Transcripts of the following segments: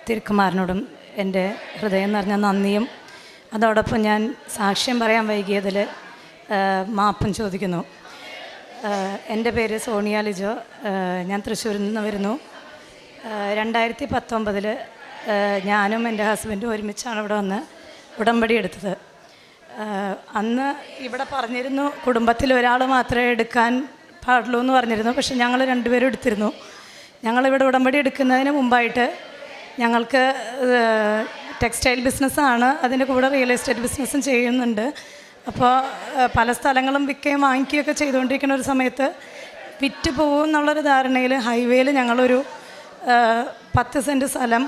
തിരുക്കുമാരനോടും എൻ്റെ ഹൃദയം നിറഞ്ഞ നന്ദിയും അതോടൊപ്പം ഞാൻ സാക്ഷ്യം പറയാൻ വൈകിയതിൽ മാപ്പും ചോദിക്കുന്നു. എൻ്റെ പേര് സോണിയ ലിജോ. ഞാൻ തൃശ്ശൂരിൽ നിന്ന് വരുന്നു. 2019 ഞാനും എൻ്റെ ഹസ്ബൻഡും ഒരുമിച്ചാണ് ഇവിടെ വന്ന് ഉടമ്പടി എടുത്തത്. അന്ന് ഇവിടെ പറഞ്ഞിരുന്നു കുടുംബത്തിൽ ഒരാൾ മാത്രമേ എടുക്കാൻ പാടുള്ളൂ എന്ന് പറഞ്ഞിരുന്നു. പക്ഷെ ഞങ്ങൾ രണ്ടുപേരും എടുത്തിരുന്നു. ഞങ്ങളിവിടെ ഉടമ്പടി എടുക്കുന്നതിന് മുമ്പായിട്ട് ഞങ്ങൾക്ക് ടെക്സ്റ്റൈൽ ബിസിനസ്സാണ്, അതിൻ്റെ കൂടെ റിയൽ എസ്റ്റേറ്റ് ബിസിനസ്സും ചെയ്യുന്നുണ്ട്. അപ്പോൾ പല സ്ഥലങ്ങളും വിൽക്കുകയും വാങ്ങിക്കുകയൊക്കെ ചെയ്തുകൊണ്ടിരിക്കുന്ന ഒരു സമയത്ത് വിറ്റ് പോകും എന്നുള്ളൊരു ധാരണയിൽ ഹൈവേയിൽ ഞങ്ങളൊരു 10 സെൻറ്റ് സ്ഥലം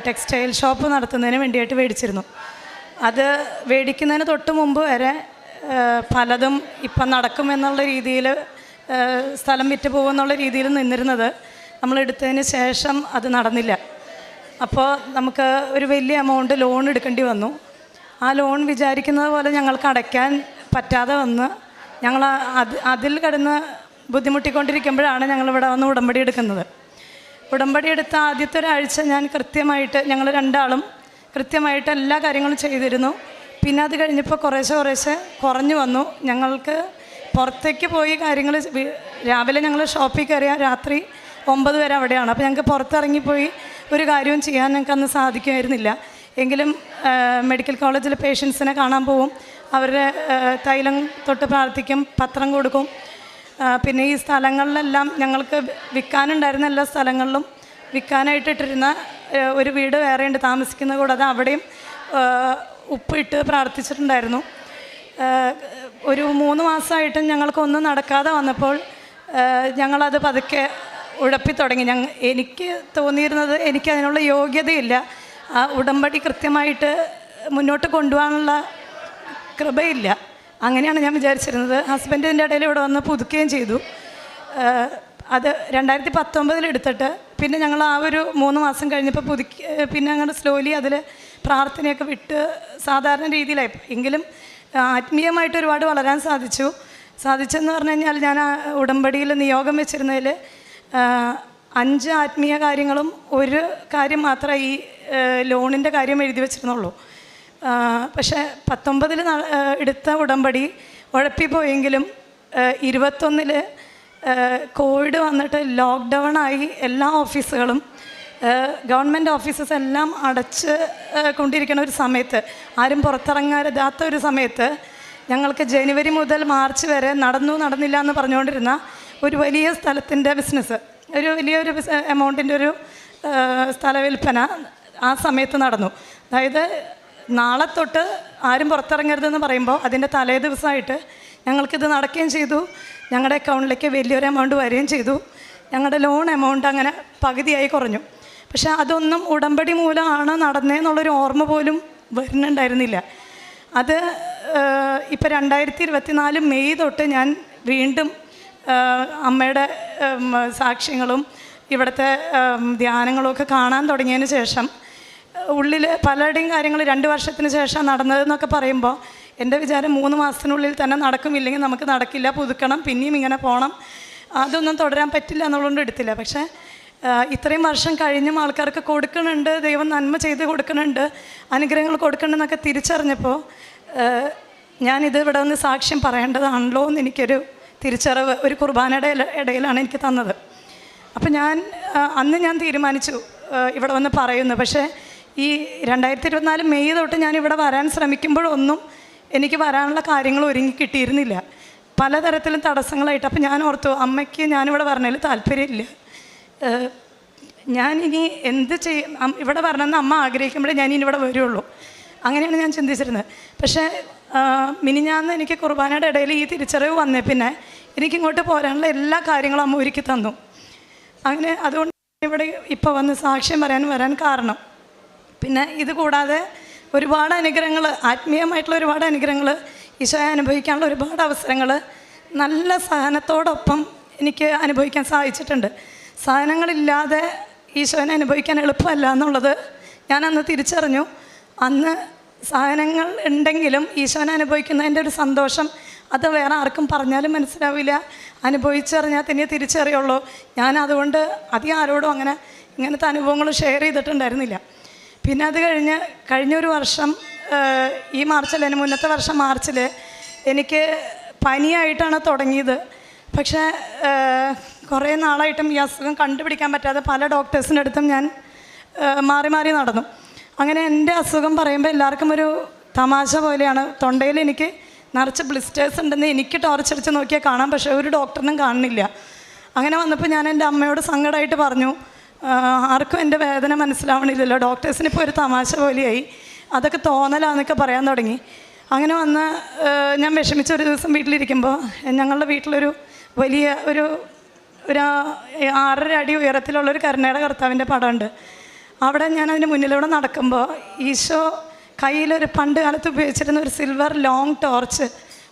ടെക്സ്റ്റൈൽ ഷോപ്പ് നടത്തുന്നതിന് വേണ്ടിയിട്ട് മേടിച്ചിരുന്നു. അത് മേടിക്കുന്നതിന് തൊട്ട് മുമ്പ് വരെ പലതും ഇപ്പം നടക്കുമെന്നുള്ള രീതിയിൽ സ്ഥലം വിറ്റ് പോകുമെന്നുള്ള രീതിയിൽ നിന്നിരുന്നത് നമ്മളെടുത്തതിന് ശേഷം അത് നടന്നില്ല. അപ്പോൾ നമുക്ക് ഒരു വലിയ എമൗണ്ട് ലോൺ എടുക്കേണ്ടി വന്നു. ആ ലോൺ വിചാരിക്കുന്നത് പോലെ ഞങ്ങൾക്ക് അടയ്ക്കാൻ പറ്റാതെ വന്ന് ഞങ്ങൾ അതിൽ കിടന്ന് ബുദ്ധിമുട്ടിക്കൊണ്ടിരിക്കുമ്പോഴാണ് ഞങ്ങളിവിടെ വന്ന് ഉടമ്പടി എടുക്കുന്നത്. ഉടമ്പടി എടുത്ത ആദ്യത്തെ ഒരാഴ്ച ഞാൻ കൃത്യമായിട്ട് ഞങ്ങൾ രണ്ടാളും കൃത്യമായിട്ട് എല്ലാ കാര്യങ്ങളും ചെയ്തിരുന്നു. പിന്നെ അത് കഴിഞ്ഞപ്പോൾ കുറേശ്ശെ കുറഞ്ഞു വന്നു. ഞങ്ങൾക്ക് പുറത്തേക്ക് പോയി കാര്യങ്ങൾ രാവിലെ ഞങ്ങൾ ഷോപ്പിൽ കയറിയാൽ രാത്രി 9 വരെ അവിടെയാണ്. അപ്പോൾ ഞങ്ങൾക്ക് പുറത്തിറങ്ങിപ്പോയി ഒരു കാര്യവും ചെയ്യാൻ ഞങ്ങൾക്ക് അന്ന് സാധിക്കുമായിരുന്നില്ല. എങ്കിലും മെഡിക്കൽ കോളേജിൽ പേഷ്യൻസിനെ കാണാൻ പോവും, അവരുടെ തൈലം തൊട്ട് പ്രാർത്ഥിക്കും, പത്രം കൊടുക്കും. പിന്നെ ഈ സ്ഥലങ്ങളിലെല്ലാം ഞങ്ങൾക്ക് വിൽക്കാനുണ്ടായിരുന്ന എല്ലാ സ്ഥലങ്ങളിലും വിൽക്കാനായിട്ടിട്ടിരുന്ന ഒരു വീട് വേറെയുണ്ട് താമസിക്കുന്നത്, കൂടാതെ അവിടെയും ഉപ്പിട്ട് പ്രാർത്ഥിച്ചിട്ടുണ്ടായിരുന്നു. ഒരു 3 മാസമായിട്ടും ഞങ്ങൾക്കൊന്നും നടക്കാതെ വന്നപ്പോൾ ഞങ്ങളത് പതുക്കെ ഉഴപ്പി തുടങ്ങി. എനിക്ക് തോന്നിയിരുന്നത് എനിക്കതിനുള്ള യോഗ്യതയില്ല, ആ ഉടമ്പടി കൃത്യമായിട്ട് മുന്നോട്ട് കൊണ്ടുപോകാനുള്ള കൃപയില്ല. അങ്ങനെയാണ് ഞാൻ വിചാരിച്ചിരുന്നത്. ഹസ്ബൻഡിൻ്റെ ഇടയിൽ ഇവിടെ വന്ന് പുതുക്കുകയും ചെയ്തു. അത് 2019 എടുത്തിട്ട് പിന്നെ ഞങ്ങൾ ആ ഒരു 3 മാസം കഴിഞ്ഞപ്പോൾ പിന്നെ ഞങ്ങൾ സ്ലോലി അതിൽ പ്രാർത്ഥനയൊക്കെ വിട്ട് സാധാരണ രീതിയിലായി. എങ്കിലും ആത്മീയമായിട്ട് ഒരുപാട് വളരാൻ സാധിച്ചെന്ന് പറഞ്ഞു കഴിഞ്ഞാൽ ഞാൻ ആ ഉടമ്പടിയിൽ നിയോഗം വെച്ചിരുന്നതിൽ 5 ആത്മീയ കാര്യങ്ങളും ഒരു കാര്യം മാത്രമേ ഈ ലോണിൻ്റെ കാര്യം എഴുതി വെച്ചിരുന്നുള്ളൂ. പക്ഷേ 19 എടുത്ത ഉടമ്പടി ഉഴപ്പിപ്പോയെങ്കിലും 21 കോവിഡ് വന്നിട്ട് ലോക്ക്ഡൗണായി എല്ലാ ഓഫീസുകളും ഗവൺമെൻറ് ഓഫീസസ് എല്ലാം അടച്ച് കൊണ്ടിരിക്കുന്ന ഒരു സമയത്ത്, ആരും പുറത്തിറങ്ങാതാത്ത ഒരു സമയത്ത് ഞങ്ങൾക്ക് ജനുവരി മുതൽ മാർച്ച് വരെ നടന്നില്ല എന്ന് പറഞ്ഞുകൊണ്ടിരുന്ന ഒരു വലിയ സ്ഥലത്തിൻ്റെ ബിസിനസ്, ഒരു വലിയൊരു എമൗണ്ടിൻ്റെ ഒരു സ്ഥല വിൽപ്പന ആ സമയത്ത് നടന്നു. അതായത് നാളെ തൊട്ട് ആരും പുറത്തിറങ്ങരുതെന്ന് പറയുമ്പോൾ അതിൻ്റെ തലേ ദിവസമായിട്ട് ഞങ്ങൾക്കിത് നടക്കുകയും ചെയ്തു. ഞങ്ങളുടെ അക്കൗണ്ടിലേക്ക് വലിയൊരു എമൗണ്ട് വരികയും ചെയ്തു. ഞങ്ങളുടെ ലോൺ എമൗണ്ട് അങ്ങനെ പകുതിയായി കുറഞ്ഞു. പക്ഷേ അതൊന്നും ഉടമ്പടി മൂലമാണ് നടന്നതെന്നുള്ളൊരു ഓർമ്മ പോലും വരുന്നുണ്ടായിരുന്നില്ല. അത് ഇപ്പോൾ 2024 മെയ് തൊട്ട് ഞാൻ വീണ്ടും അമ്മയുടെ സാക്ഷ്യങ്ങളും ഇവിടുത്തെ ധ്യാനങ്ങളുമൊക്കെ കാണാൻ തുടങ്ങിയതിന് ശേഷം ഉള്ളിൽ പലരുടെയും കാര്യങ്ങൾ 2 വർഷത്തിന് ശേഷം നടന്നതെന്നൊക്കെ പറയുമ്പോൾ എൻ്റെ വിചാരം 3 മാസത്തിനുള്ളിൽ തന്നെ നടക്കുമില്ലെങ്കിൽ നമുക്ക് നടക്കില്ല, പുതുക്കണം, പിന്നെയും ഇങ്ങനെ പോകണം, അതൊന്നും തുടരാൻ പറ്റില്ല എന്നുള്ളതുകൊണ്ട് എടുത്തില്ല. പക്ഷേ ഇത്രയും വർഷം കഴിഞ്ഞും ആൾക്കാർക്ക് കൊടുക്കുന്നുണ്ട്, ദൈവം നന്മ ചെയ്ത് കൊടുക്കുന്നുണ്ട്, അനുഗ്രഹങ്ങൾ കൊടുക്കുന്നുണ്ടെന്നൊക്കെ തിരിച്ചറിഞ്ഞപ്പോൾ ഞാനിത് ഇവിടെ ഒന്ന് സാക്ഷ്യം പറയേണ്ടതാണല്ലോ എന്ന് എനിക്കൊരു തിരിച്ചറിവ് ഒരു കുർബാനയുടെ ഇടയിലാണ് എനിക്ക് തന്നത്. അപ്പോൾ അന്ന് ഞാൻ തീരുമാനിച്ചു ഇവിടെ വന്ന് പറയുന്നു. പക്ഷേ ഈ 2024 മെയ് തൊട്ട് ഞാൻ ഇവിടെ വരാൻ ശ്രമിക്കുമ്പോഴൊന്നും എനിക്ക് വരാനുള്ള കാര്യങ്ങൾ ഒരുങ്ങി കിട്ടിയിരുന്നില്ല, പലതരത്തിലും തടസ്സങ്ങളായിട്ട്. അപ്പോൾ ഞാൻ ഓർത്തു, അമ്മയ്ക്ക് ഞാനിവിടെ വരണതിൽ താല്പര്യമില്ല, ഞാനിനി എന്ത് ചെയ്യും, ഇവിടെ വരണമെന്ന് അമ്മ ആഗ്രഹിക്കുമ്പോഴേ ഞാനിനി ഇവിടെ വരുള്ളൂ, അങ്ങനെയാണ് ഞാൻ ചിന്തിച്ചിരുന്നത്. പക്ഷേ മിനിഞ്ഞാന്ന് എനിക്ക് കുർബാനയുടെ ഇടയിൽ ഈ തിരിച്ചറിവ് വന്നേ പിന്നെ എനിക്കിങ്ങോട്ട് പോരാനുള്ള എല്ലാ കാര്യങ്ങളും അമ്മ ഒരുക്കി തന്നു. അങ്ങനെ അതുകൊണ്ട് ഇവിടെ ഇപ്പോൾ വന്ന് സാക്ഷ്യം വരാൻ കാരണം. പിന്നെ ഇത് കൂടാതെ ഒരുപാട് അനുഗ്രഹങ്ങൾ, ആത്മീയമായിട്ടുള്ള ഒരുപാട് അനുഗ്രഹങ്ങൾ, ഈശോയെ അനുഭവിക്കാനുള്ള ഒരുപാട് അവസരങ്ങൾ നല്ല സഹനത്തോടൊപ്പം എനിക്ക് അനുഭവിക്കാൻ സാധിച്ചിട്ടുണ്ട്. സഹനങ്ങളില്ലാതെ ഈശോനെ അനുഭവിക്കാൻ എളുപ്പമല്ല എന്നുള്ളത് ഞാനന്ന് തിരിച്ചറിഞ്ഞു. അന്ന് സഹനങ്ങൾ ഉണ്ടെങ്കിലും ഈശോനെ അനുഭവിക്കുന്നതിൻ്റെ ഒരു സന്തോഷം അത് വേറെ ആർക്കും പറഞ്ഞാലും മനസ്സിലാവില്ല, അനുഭവിച്ചറിഞ്ഞാൽ തന്നെ തിരിച്ചറിയുള്ളൂ. ഞാൻ അതുകൊണ്ട് അധികം ആരോടും അങ്ങനെ ഇങ്ങനത്തെ അനുഭവങ്ങൾ ഷെയർ ചെയ്തിട്ടുണ്ടായിരുന്നില്ല. പിന്നെ അത് കഴിഞ്ഞൊരു വർഷം, ഈ മാർച്ചിൽ, അതിന് മുന്നത്തെ വർഷം മാർച്ചിൽ എനിക്ക് പനിയായിട്ടാണ് തുടങ്ങിയത്. പക്ഷേ കുറേ നാളായിട്ടും ഈ അസുഖം കണ്ടുപിടിക്കാൻ പറ്റാതെ പല ഡോക്ടേഴ്സിൻ്റെ അടുത്തും ഞാൻ മാറി മാറി നടന്നു. അങ്ങനെ എൻ്റെ അസുഖം പറയുമ്പോൾ എല്ലാവർക്കും ഒരു തമാശ പോലെയാണ്. തൊണ്ടയിൽ എനിക്ക് നിറച്ച് ബ്ലിസ്റ്റേഴ്സ് ഉണ്ടെന്ന് എനിക്ക് ടോർച്ചടിച്ച് നോക്കിയാൽ കാണാം, പക്ഷേ ഒരു ഡോക്ടറിനും കാണുന്നില്ല. അങ്ങനെ വന്നപ്പോൾ ഞാൻ എൻ്റെ അമ്മയോട് സങ്കടമായിട്ട് പറഞ്ഞു, ആർക്കും എൻ്റെ വേദന മനസ്സിലാവണില്ലല്ലോ, ഡോക്ടേഴ്സിന് ഇപ്പോൾ ഒരു തമാശ പോലെയായി, അതൊക്കെ തോന്നലാന്നൊക്കെ പറയാൻ തുടങ്ങി. അങ്ങനെ വന്ന് ഞാൻ വിഷമിച്ച ഒരു ദിവസം വീട്ടിലിരിക്കുമ്പോൾ ഞങ്ങളുടെ വീട്ടിലൊരു വലിയ ഒരു 6.5 അടി ഉയരത്തിലുള്ളൊരു കരുണയുടെ കർത്താവിൻ്റെ പടമുണ്ട്. അവിടെ ഞാനതിന് മുന്നിലൂടെ നടക്കുമ്പോൾ ഈശോ കയ്യിലൊരു പണ്ട് കാലത്ത് ഉപയോഗിച്ചിരുന്ന ഒരു സിൽവർ ലോങ് ടോർച്ച്,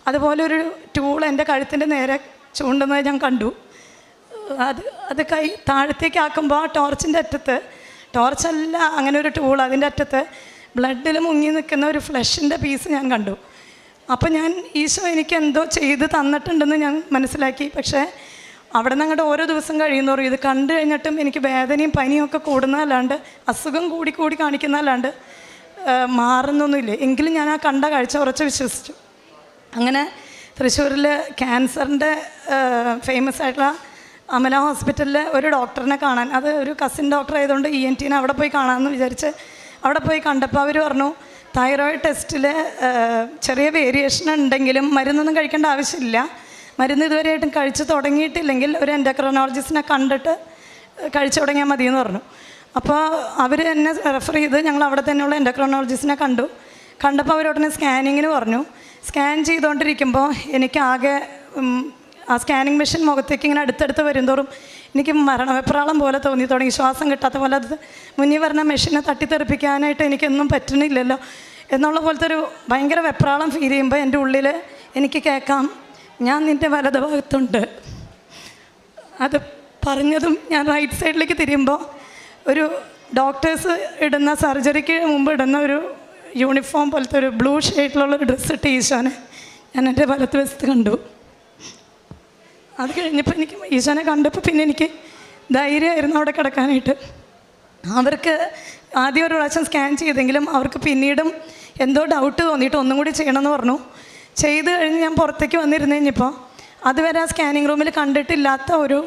അതുപോലെ ഒരു ടൂൾ എൻ്റെ കഴുത്തിൻ്റെ നേരെ ചൂണ്ടുന്നത് ഞാൻ കണ്ടു. അത് കൈ താഴത്തേക്ക് ആക്കുമ്പോൾ ആ ടോർച്ചിൻ്റെ അറ്റത്ത്, ടോർച്ചല്ല, അങ്ങനെ ഒരു ടൂൾ, അതിൻ്റെ അറ്റത്ത് ബ്ലഡിൽ മുങ്ങി നിൽക്കുന്ന ഒരു ഫ്ലഷിൻ്റെ പീസ് ഞാൻ കണ്ടു. അപ്പോൾ ഞാൻ ഈശോ എനിക്ക് എന്തോ ചെയ്ത് തന്നിട്ടുണ്ടെന്ന് ഞാൻ മനസ്സിലാക്കി. പക്ഷേ അവിടെ നിന്ന് അങ്ങോട്ട് ഓരോ ദിവസം കഴിയുന്നോറും ഇത് കണ്ടു കഴിഞ്ഞിട്ടും എനിക്ക് വേദനയും പനിയും ഒക്കെ കൂടുന്നതല്ലാണ്ട്, അസുഖം കൂടി കാണിക്കുന്നതല്ലാണ്ട് മാറുന്നൊന്നുമില്ല. എങ്കിലും ഞാൻ ആ കണ്ട കാഴ്ച ഉറച്ച് വിശ്വസിച്ചു. അങ്ങനെ തൃശ്ശൂരിൽ ക്യാൻസറിൻ്റെ ഫേമസ് ആയിട്ടുള്ള അമല ഹോസ്പിറ്റലിൽ ഒരു ഡോക്ടറിനെ കാണാൻ, അത് ഒരു കസിൻ ഡോക്ടർ ആയതുകൊണ്ട് ENT അവിടെ പോയി കാണാമെന്ന് വിചാരിച്ച് അവിടെ പോയി കണ്ടപ്പോൾ അവർ പറഞ്ഞു, തൈറോയിഡ് ടെസ്റ്റിൽ ചെറിയ വേരിയേഷൻ ഉണ്ടെങ്കിലും മരുന്നൊന്നും കഴിക്കേണ്ട ആവശ്യമില്ല, മരുന്ന് ഇതുവരെയായിട്ടും കഴിച്ച് തുടങ്ങിയിട്ടില്ലെങ്കിൽ ഒരു എൻഡോക്രൈനോളജിസ്റ്റിനെ കണ്ടിട്ട് കഴിച്ചു തുടങ്ങിയാൽ മതിയെന്ന് പറഞ്ഞു. അപ്പോൾ അവർ എന്നെ റെഫർ ചെയ്ത് ഞങ്ങൾ അവിടെ തന്നെയുള്ള എൻഡോക്രൈനോളജിസ്റ്റിനെ കണ്ടപ്പോൾ അവരോടനെ സ്കാനിങ്ങിന് പറഞ്ഞു. സ്കാൻ ചെയ്തുകൊണ്ടിരിക്കുമ്പോൾ എനിക്കാകെ ആ സ്കാനിങ് മെഷീൻ മുഖത്തേക്ക് ഇങ്ങനെ അടുത്തടുത്ത് വരുന്തോറും എനിക്ക് മരണവെപ്രാളം പോലെ തോന്നി തുടങ്ങി. ശ്വാസം കിട്ടാത്ത പോലെ, അത് മുന്നിൽ വരുന്ന മെഷീനെ തട്ടിത്തെറിപ്പിക്കാനായിട്ട് എനിക്കൊന്നും പറ്റണില്ലല്ലോ എന്നുള്ള പോലത്തെ ഒരു ഭയങ്കര വെപ്രാളം ഫീൽ ചെയ്യുമ്പോൾ എൻ്റെ ഉള്ളിൽ എനിക്ക് കേൾക്കാം, ഞാൻ നിൻ്റെ വലതുഭാഗത്തുണ്ട്. അത് പറഞ്ഞതും ഞാൻ റൈറ്റ് സൈഡിലേക്ക് തിരിയുമ്പോൾ ഒരു ഡോക്ടേഴ്സ് ഇടുന്ന, സർജറിക്ക് മുമ്പ് ഇടുന്ന ഒരു യൂണിഫോം പോലത്തെ ഒരു ബ്ലൂ ഷെയ്ഡിലുള്ളൊരു ഡ്രസ്സ് ഇട്ട് ഈശോനെ ഞാൻ എൻ്റെ വലത്ത് വശത്ത് കണ്ടു. അത് കഴിഞ്ഞപ്പോൾ എനിക്ക് ഈശോനെ കണ്ടപ്പോൾ പിന്നെ എനിക്ക് ധൈര്യമായിരുന്നു അവിടെ കിടക്കാനായിട്ട്. അവർക്ക് ആദ്യം ഒരു പ്രാവശ്യം സ്കാൻ ചെയ്തെങ്കിലും അവർക്ക് പിന്നീടും എന്തോ ഡൗട്ട് തോന്നിയിട്ട് ഒന്നും കൂടി ചെയ്യണമെന്ന് പറഞ്ഞു. ചെയ്ത് കഴിഞ്ഞ് ഞാൻ പുറത്തേക്ക് വന്നിരുന്നു കഴിഞ്ഞപ്പോൾ അതുവരെ ആ സ്കാനിങ് റൂമിൽ കണ്ടിട്ടില്ലാത്ത ഒരു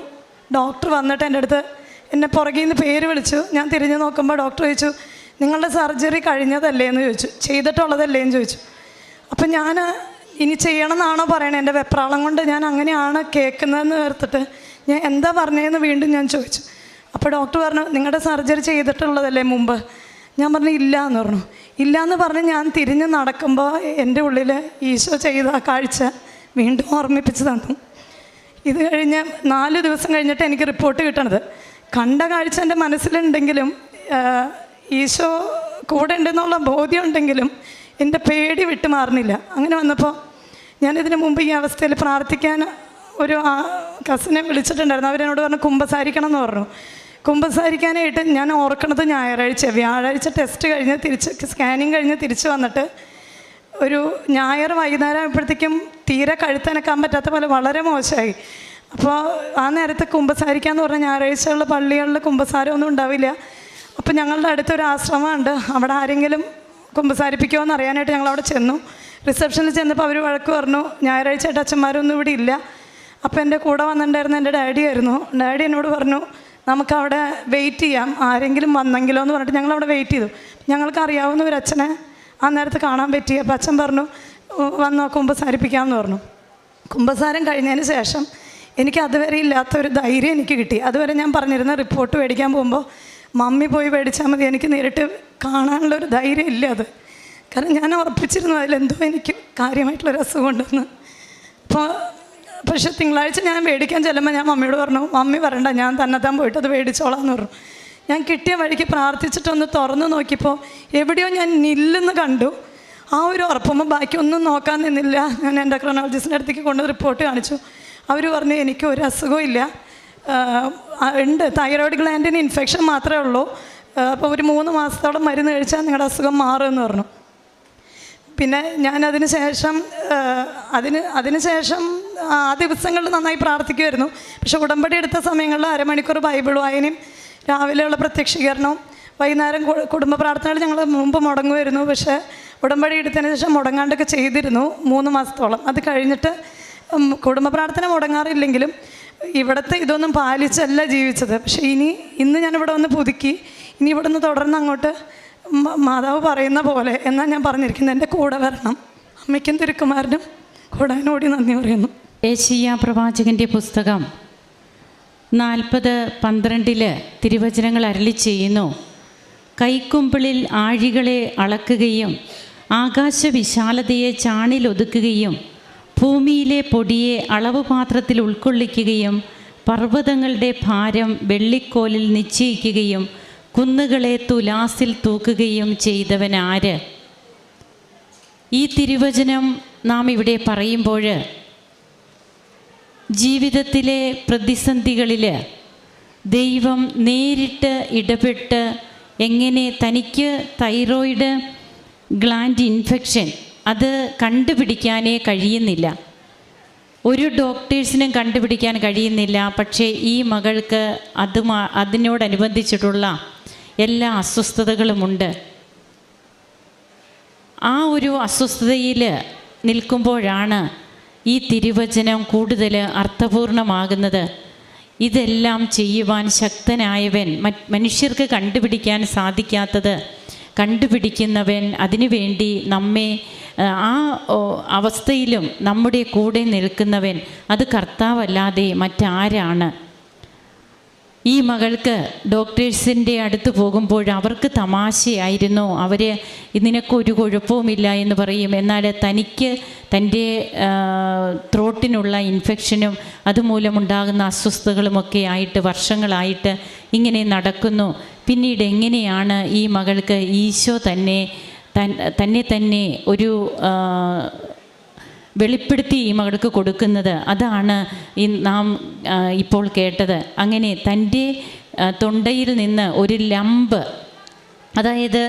ഡോക്ടർ വന്നിട്ട് എൻ്റെ അടുത്ത് എന്നെ പുറകിൽ നിന്ന് പേര് വിളിച്ചു. ഞാൻ തിരിഞ്ഞ് നോക്കുമ്പോൾ ഡോക്ടർ ചോദിച്ചു, നിങ്ങളുടെ സർജറി കഴിഞ്ഞതല്ലേ എന്ന് ചോദിച്ചു, ചെയ്തിട്ടുള്ളതല്ലേ എന്ന് ചോദിച്ചു. അപ്പം ഞാൻ ഇനി ചെയ്യണമെന്നാണോ പറയണേ, എൻ്റെ വെപ്രാളം കൊണ്ട് ഞാൻ അങ്ങനെയാണ് കേൾക്കുന്നതെന്ന് ഓർത്തിട്ട് ഞാൻ എന്താ പറഞ്ഞതെന്ന് വീണ്ടും ഞാൻ ചോദിച്ചു. അപ്പോൾ ഡോക്ടർ പറഞ്ഞു, നിങ്ങളുടെ സർജറി ചെയ്തിട്ടുള്ളതല്ലേ മുമ്പ്? ഞാൻ പറഞ്ഞു ഇല്ല എന്ന് പറഞ്ഞു. ഇല്ല എന്ന് പറഞ്ഞ് ഞാൻ തിരിഞ്ഞ് നടക്കുമ്പോൾ എൻ്റെ ഉള്ളിൽ ഈശോ ചെയ്ത ആ കാഴ്ച വീണ്ടും ഓർമ്മിപ്പിച്ച് തന്നു. ഇത് കഴിഞ്ഞ് 4 ദിവസം കഴിഞ്ഞിട്ട് എനിക്ക് റിപ്പോർട്ട് കിട്ടണത്. കണ്ട കാഴ്ച എൻ്റെ മനസ്സിലുണ്ടെങ്കിലും ഈശോ കൂടെ ഉണ്ടെന്നുള്ള ബോധ്യം ഉണ്ടെങ്കിലും എൻ്റെ പേടി വിട്ടു മാറുന്നില്ല. അങ്ങനെ വന്നപ്പോൾ ഞാനിതിന് മുമ്പ് ഈ അവസ്ഥയിൽ പ്രാർത്ഥിക്കാൻ ഒരു കസിനെ വിളിച്ചിട്ടുണ്ടായിരുന്നു. അവരെന്നോട് പറഞ്ഞു കുമ്പസാരിക്കണം എന്ന് പറഞ്ഞു. കുമ്പസാരിക്കാനായിട്ട് ഞാൻ ഓർക്കണത് വ്യാഴാഴ്ച ടെസ്റ്റ് കഴിഞ്ഞ് സ്കാനിങ് കഴിഞ്ഞ് തിരിച്ച് വന്നിട്ട് ഒരു ഞായർ വൈകുന്നേരം ആയപ്പോഴത്തേക്കും തീരെ കഴുത്തനക്കാൻ പറ്റാത്ത പോലെ വളരെ മോശമായി. അപ്പോൾ ആ നേരത്തെ കുമ്പസാരിക്കാമെന്ന് പറഞ്ഞാൽ ഞായറാഴ്ചകളിൽ പള്ളികളിൽ കുമ്പസാരമൊന്നും ഉണ്ടാവില്ല. അപ്പോൾ ഞങ്ങളുടെ അടുത്തൊരു ആശ്രമമുണ്ട്, അവിടെ ആരെങ്കിലും കുമ്പസാരിപ്പിക്കുമോ എന്ന് അറിയാനായിട്ട് ഞങ്ങളവിടെ ചെന്നു. റിസപ്ഷനിൽ ചെന്നപ്പോൾ അവർ വഴക്ക് പറഞ്ഞു, ഞായറാഴ്ചയായിട്ട് അച്ഛന്മാരൊന്നും ഇവിടെ ഇല്ല. അപ്പോൾ എൻ്റെ കൂടെ വന്നിട്ടുണ്ടായിരുന്ന എൻ്റെ ഡാഡി ആയിരുന്നു. ഡാഡി എന്നോട് പറഞ്ഞു, നമുക്കവിടെ വെയിറ്റ് ചെയ്യാം, ആരെങ്കിലും വന്നെങ്കിലോ എന്ന് പറഞ്ഞിട്ട് ഞങ്ങളവിടെ വെയിറ്റ് ചെയ്തു. ഞങ്ങൾക്ക് അറിയാവുന്ന ഒരു അച്ഛനെ ആ നേരത്ത് കാണാൻ പറ്റി. അപ്പോൾ അച്ഛൻ പറഞ്ഞു, വന്നോ കുമ്പസാരിപ്പിക്കാമെന്ന് പറഞ്ഞു. കുമ്പസാരം കഴിഞ്ഞതിന് ശേഷം എനിക്ക് അതുവരെ ഇല്ലാത്തൊരു ധൈര്യം എനിക്ക് കിട്ടി. അതുവരെ ഞാൻ പറഞ്ഞിരുന്ന റിപ്പോർട്ട് മേടിക്കാൻ പോകുമ്പോൾ മമ്മി പോയി മേടിച്ചാൽ മതി, എനിക്ക് നേരിട്ട് കാണാനുള്ളൊരു ധൈര്യം ഇല്ല. അത് കാരണം ഞാൻ ഉറപ്പിച്ചിരുന്നു അതിലെന്തോ എനിക്ക് കാര്യമായിട്ടുള്ളൊരു അസുഖം ഉണ്ടെന്ന്. പക്ഷേ തിങ്കളാഴ്ച ഞാൻ മേടിക്കാൻ ചെല്ലുമ്പോൾ ഞാൻ മമ്മിയോട് പറഞ്ഞു, മമ്മി പറയണ്ട, ഞാൻ തന്നെത്താൻ പോയിട്ട് അത് മേടിച്ചോളാം എന്ന് പറഞ്ഞു. ഞാൻ കിട്ടിയ വഴിക്ക് പ്രാർത്ഥിച്ചിട്ടൊന്ന് തുറന്ന് നോക്കിയപ്പോൾ എവിടെയോ ഞാൻ നില്ലെന്ന് കണ്ടു. ആ ഒരു ഉറപ്പുമ്പോൾ ബാക്കി ഒന്നും നോക്കാൻ നിന്നില്ല. ഞാൻ എൻഡോക്രൈനോളജിസ്റ്റിൻ്റെ അടുത്തേക്ക് കൊണ്ട് റിപ്പോർട്ട് കാണിച്ചു. അവർ പറഞ്ഞു, എനിക്ക് ഒരു അസുഖവും ഇല്ല, ഉണ്ട്, തൈറോയ്ഡ് ഗ്ലാൻഡിന് ഇൻഫെക്ഷൻ മാത്രമേ ഉള്ളൂ, അപ്പോൾ ഒരു 3 മാസത്തോളം മരുന്ന് കഴിച്ചാൽ നിങ്ങളുടെ അസുഖം മാറുമെന്ന് പറഞ്ഞു. പിന്നെ ഞാൻ അതിന് ശേഷം ആ ദിവസങ്ങളിൽ നന്നായി പ്രാർത്ഥിക്കുമായിരുന്നു. പക്ഷെ ഉടമ്പടി എടുത്ത സമയങ്ങളിൽ 1/2 മണിക്കൂർ ബൈബിൾ വായനയും രാവിലെയുള്ള പ്രത്യക്ഷീകരണവും വൈകുന്നേരം കുടുംബ പ്രാർത്ഥനകൾ ഞങ്ങൾ മുമ്പ് മുടങ്ങുമായിരുന്നു. പക്ഷേ ഉടമ്പടി എടുത്തതിന് ശേഷം മുടങ്ങാണ്ടൊക്കെ ചെയ്തിരുന്നു 3 മാസത്തോളം. അത് കഴിഞ്ഞിട്ട് കുടുംബ പ്രാർത്ഥന മുടങ്ങാറില്ലെങ്കിലും ഇവിടുത്തെ ഇതൊന്നും പാലിച്ചല്ല ജീവിച്ചത്. പക്ഷേ ഇന്ന് ഞാനിവിടെ വന്ന് പുതുക്കി, ഇനി ഇവിടെ നിന്ന് തുടർന്ന് അങ്ങോട്ട് മാതാവ് പറയുന്ന പോലെ എന്നാൽ ഞാൻ പറഞ്ഞിരിക്കുന്നത്, എൻ്റെ കൂടെ വരണം. അമ്മയ്ക്കും തിരുക്കുമാരനും കൂടാനോടി നന്ദി പറയുന്നു. ഏശയ്യാ പ്രവാചകൻ്റെ പുസ്തകം 40:12 തിരുവചനങ്ങൾ അരുളി ചെയ്യുന്നു: കൈക്കുമ്പിളിൽ ആഴികളെ അളക്കുകയും ആകാശവിശാലതയെ ചാണിലൊതുക്കുകയും ഭൂമിയിലെ പൊടിയെ അളവ് പാത്രത്തിൽ ഉൾക്കൊള്ളിക്കുകയും പർവ്വതങ്ങളുടെ ഭാരം വെള്ളിക്കോലിൽ നിശ്ചയിക്കുകയും കുന്നുകളെ തുലാസിൽ തൂക്കുകയും ചെയ്തവൻ ആര്? ഈ തിരുവചനം നാം ഇവിടെ പറയുമ്പോൾ ജീവിതത്തിലെ പ്രതിസന്ധികളിൽ ദൈവം നേരിട്ട് ഇടപെട്ട് എങ്ങനെ തനിക്ക് തൈറോയിഡ് ഗ്ലാൻഡ് ഇൻഫെക്ഷൻ അത് കണ്ടുപിടിക്കാനേ കഴിയുന്നില്ല, ഒരു ഡോക്ടേഴ്സിനും കണ്ടുപിടിക്കാൻ കഴിയുന്നില്ല. പക്ഷേ ഈ മകൾക്ക് അതിനോടനുബന്ധിച്ചിട്ടുള്ള എല്ലാ അസ്വസ്ഥതകളുമുണ്ട്. ആ ഒരു അസ്വസ്ഥതയിൽ നിൽക്കുമ്പോഴാണ് ഈ തിരുവചനം കൂടുതൽ അർത്ഥപൂർണമാകുന്നത്. ഇതെല്ലാം ചെയ്യുവാൻ ശക്തനായവൻ, മനുഷ്യർക്ക് കണ്ടുപിടിക്കാൻ സാധിക്കാത്തത് കണ്ടുപിടിക്കുന്നവൻ, അതിനുവേണ്ടി നമ്മെ ആ അവസ്ഥയിലും നമ്മുടെ കൂടെ നിൽക്കുന്നവൻ, അത് കർത്താവല്ലാതെ മറ്റാരാണ്? ഈ മകൾക്ക് ഡോക്ടേഴ്സിൻ്റെ അടുത്ത് പോകുമ്പോൾ അവർക്ക് തമാശയായിരുന്നു. അവർ നിനക്കൊരു കുഴപ്പവുമില്ല എന്ന് പറയും. എന്നാൽ തനിക്ക് തൻ്റെ ത്രോട്ടിനുള്ള ഇൻഫെക്ഷനും അതുമൂലമുണ്ടാകുന്ന അസ്വസ്ഥതകളുമൊക്കെ ആയിട്ട് വർഷങ്ങളായിട്ട് ഇങ്ങനെ നടക്കുന്നു. പിന്നീട് എങ്ങനെയാണ് ഈ മകൾക്ക് ഈശോ തന്നെ ഒരു വെളിപ്പെടുത്തി ഈ മകൾക്ക് കൊടുക്കുന്നത്? അതാണ് നാം ഇപ്പോൾ കേട്ടത്. അങ്ങനെ തൻ്റെ തൊണ്ടയിൽ നിന്ന് ഒരു ലംബ്, അതായത്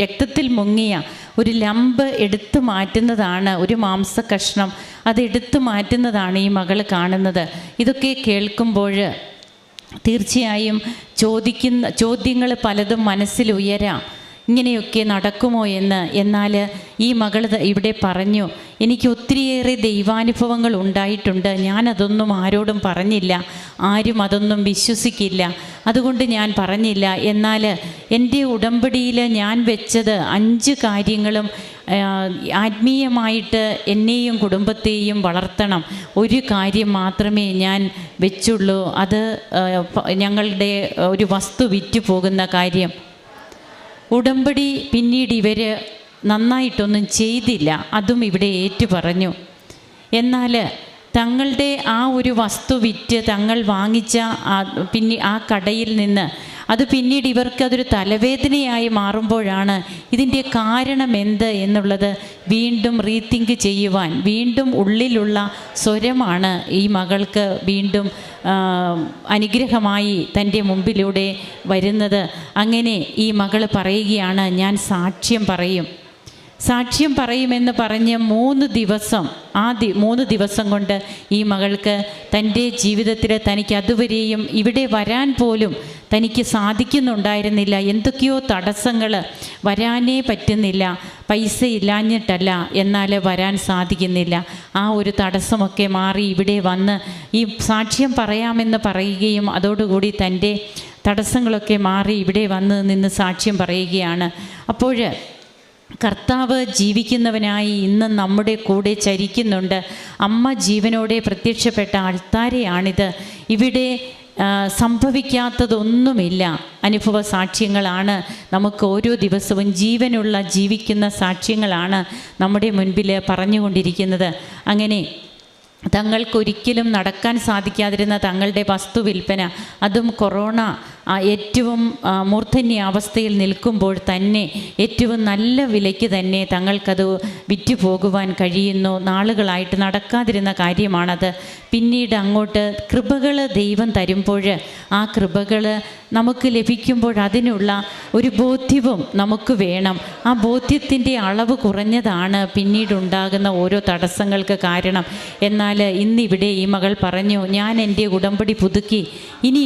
രക്തത്തിൽ മുങ്ങിയ ഒരു ലംബ് എടുത്തു മാറ്റുന്നതാണ്, ഒരു മാംസകഷ്ണം അതെടുത്തു മാറ്റുന്നതാണ് ഈ മകൾ കാണുന്നത്. ഇതൊക്കെ കേൾക്കുമ്പോൾ തീർച്ചയായും ചോദ്യങ്ങൾ പലതും മനസ്സിൽ ഉയരാം. ഇങ്ങനെയൊക്കെ നടക്കുമോ എന്ന്. എന്നാൽ ഈ മകൾ ഇവിടെ പറഞ്ഞു, എനിക്ക് ഒത്തിരിയേറെ ദൈവാനുഭവങ്ങൾ ഉണ്ടായിട്ടുണ്ട്, ഞാനതൊന്നും ആരോടും പറഞ്ഞില്ല, ആരും അതൊന്നും വിശ്വസിക്കില്ല, അതുകൊണ്ട് ഞാൻ പറഞ്ഞില്ല. എന്നാൽ എൻ്റെ ഉടമ്പടിയിൽ ഞാൻ വെച്ചത് 5 കാര്യങ്ങളും ആത്മീയമായിട്ട് എന്നെയും കുടുംബത്തെയും വളർത്തണം. ഒരു കാര്യം മാത്രമേ ഞാൻ വെച്ചുള്ളൂ, അത് ഞങ്ങളുടെ ഒരു വസ്തു വിറ്റു പോകുന്ന കാര്യം. ഉടമ്പടി പിന്നീട് ഇവർ നന്നായിട്ടൊന്നും ചെയ്തില്ല, അതും ഇവിടെ ഏറ്റു പറഞ്ഞു. എന്നാൽ തങ്ങളുടെ ആ ഒരു വസ്തു വിറ്റ് തങ്ങൾ വാങ്ങിച്ച ആ കടയിൽ നിന്ന് അത് പിന്നീട് ഇവർക്കതൊരു തലവേദനയായി മാറുമ്പോഴാണ് ഇതിൻ്റെ കാരണം എന്ത് എന്നുള്ളത് വീണ്ടും റീതിങ്ക് ചെയ്യുവാൻ, വീണ്ടും ഉള്ളിലുള്ള സ്വരമാണ് ഈ മകൾക്ക് വീണ്ടും അനുഗ്രഹമായി തൻ്റെ മുമ്പിലൂടെ വരുന്നത്. അങ്ങനെ ഈ മകൾ പറയുകയാണ്, ഞാൻ സാക്ഷ്യം പറയുമെന്ന് പറഞ്ഞ് 3 ദിവസം 3 ദിവസം കൊണ്ട് ഈ മകൾക്ക് തൻ്റെ ജീവിതത്തിൽ തനിക്ക് അതുവരെയും ഇവിടെ വരാൻ പോലും തനിക്ക് സാധിക്കുന്നുണ്ടായിരുന്നില്ല. എന്തൊക്കെയോ തടസ്സങ്ങൾ, വരാനേ പറ്റുന്നില്ല. പൈസ ഇല്ലാഞ്ഞിട്ടല്ല, എന്നാൽ വരാൻ സാധിക്കുന്നില്ല. ആ ഒരു തടസ്സമൊക്കെ മാറി ഇവിടെ വന്ന് ഈ സാക്ഷ്യം പറയാമെന്ന് പറയുകയും അതോടുകൂടി തൻ്റെ തടസ്സങ്ങളൊക്കെ മാറി ഇവിടെ വന്ന് നിന്ന് സാക്ഷ്യം പറയുകയാണ്. അപ്പോൾ കർത്താവ് ജീവിക്കുന്നവനായി ഇന്ന് നമ്മുടെ കൂടെ ചരിക്കുന്നുണ്ട്. അമ്മ ജീവനോടെ പ്രത്യക്ഷപ്പെട്ട അൾത്താരയാണിത്. ഇവിടെ സംഭവിക്കാത്തതൊന്നുമില്ല. അനുഭവ സാക്ഷ്യങ്ങളാണ് നമുക്ക് ഓരോ ദിവസവും ജീവനുള്ള ജീവിക്കുന്ന സാക്ഷ്യങ്ങളാണ് നമ്മുടെ മുൻപിൽ പറഞ്ഞുകൊണ്ടിരിക്കുന്നത്. അങ്ങനെ തങ്ങൾക്കൊരിക്കലും നടക്കാൻ സാധിക്കാതിരുന്ന തങ്ങളുടെ വസ്തു വിൽപ്പന, അതും കൊറോണ ഏറ്റവും മൂർധന്യാവസ്ഥയിൽ നിൽക്കുമ്പോൾ തന്നെ ഏറ്റവും നല്ല വിലയ്ക്ക് തന്നെ തങ്ങൾക്കത് വിറ്റു പോകുവാൻ കഴിയുന്നു. നാളുകളായിട്ട് നടക്കാതിരുന്ന കാര്യമാണത്. പിന്നീട് അങ്ങോട്ട് കൃപകൾ ദൈവം തരുമ്പോൾ ആ കൃപകൾ നമുക്ക് ലഭിക്കുമ്പോൾ അതിനുള്ള ഒരു ബോധ്യവും നമുക്ക് വേണം. ആ ബോധ്യത്തിൻ്റെ അളവ് കുറഞ്ഞതാണ് പിന്നീടുണ്ടാകുന്ന ഓരോ തടസ്സങ്ങൾക്ക് കാരണം. എന്നാൽ ഇന്നിവിടെ ഈ മകൾ പറഞ്ഞു, ഞാൻ എൻ്റെ ഉടമ്പടി പുതുക്കി, ഇനി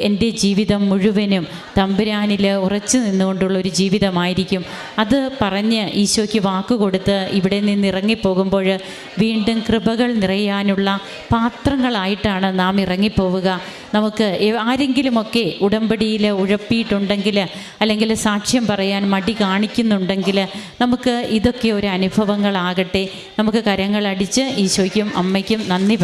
എൻ്റെ ജീവിതം മുഴുവനും തമ്പുരാനിൽ ഉറച്ചു നിന്നുകൊണ്ടുള്ള ഒരു ജീവിതമായിരിക്കും. അത് പറഞ്ഞ് ഈശോയ്ക്ക് വാക്കുകൊടുത്ത് ഇവിടെ നിന്ന് ഇറങ്ങിപ്പോകുമ്പോൾ വീണ്ടും കൃപകൾ നിറയാനുള്ള പാത്രങ്ങളായിട്ടാണ് നാം ഇറങ്ങിപ്പോവുക. നമുക്ക് ആരെങ്കിലുമൊക്കെ ഉടമ്പടിയിൽ ഉഴപ്പിയിട്ടുണ്ടെങ്കിൽ, അല്ലെങ്കിൽ സാക്ഷ്യം പറയാൻ മടി കാണിക്കുന്നുണ്ടെങ്കിൽ, നമുക്ക് ഇതൊക്കെ ഒരു അനുഭവങ്ങളാകട്ടെ. നമുക്ക് കരങ്ങളടിച്ച് ഈശോയ്ക്കും അമ്മയ്ക്കും നന്ദി